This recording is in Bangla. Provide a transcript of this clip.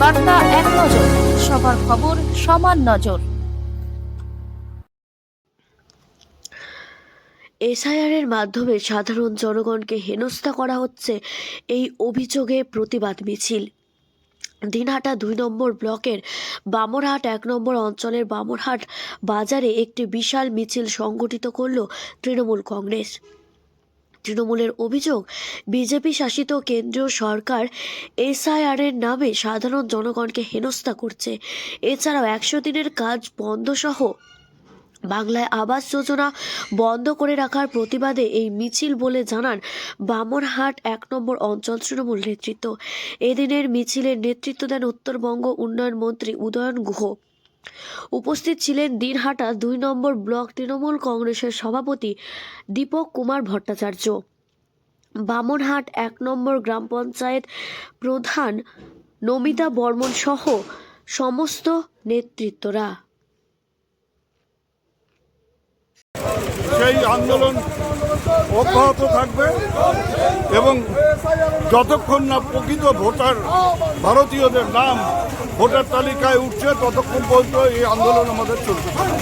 বার্তা এক নজর, সবার খবর সমান নজর। এসআইআরের মাধ্যমে সাধারণ জনগণকে হেনস্থা করা হচ্ছে, এই অভিযোগে প্রতিবাদ মিছিল দিনহাটা 2 নম্বর ব্লকের বামরহাট 1 নম্বর অঞ্চলের বামরহাট বাজারে একটি বিশাল মিছিল সংগঠিত করল তৃণমূল কংগ্রেস। তৃণমূলের অভিযোগ, বিজেপি শাসিত কেন্দ্রীয় সরকার এসআইআরের নামে সাধারণ জনগণকে হেনস্থা করছে। এছাড়াও 100 দিনের কাজ বন্ধ সহ বাংলায় আবাস যোজনা বন্ধ করে রাখার প্রতিবাদে এই মিছিল বলে জানান বামনহাট 1 নম্বর অঞ্চল তৃণমূল নেতৃত্ব। এদিনের মিছিলের নেতৃত্ব দেন উত্তরবঙ্গ উন্নয়ন মন্ত্রী উদয়ন গুহ। উপস্থিত ছিলেন দিনহাটা 2 নম্বর ব্লক তৃণমূল কংগ্রেসের সভাপতি দীপক কুমার ভট্টাচার্য, বামনহাট 1 নম্বর গ্রাম পঞ্চায়েত প্রধান নমিতা বর্মন সহ সমস্ত নেতৃত্বরা। সেই আন্দোলন অব্যাহত থাকবে এবং যতক্ষণ না প্রকৃত ভোটার ভারতীয়দের নাম ভোটার তালিকায় উঠছে ততক্ষণ পর্যন্ত এই আন্দোলন আমাদের চলতে থাকবে।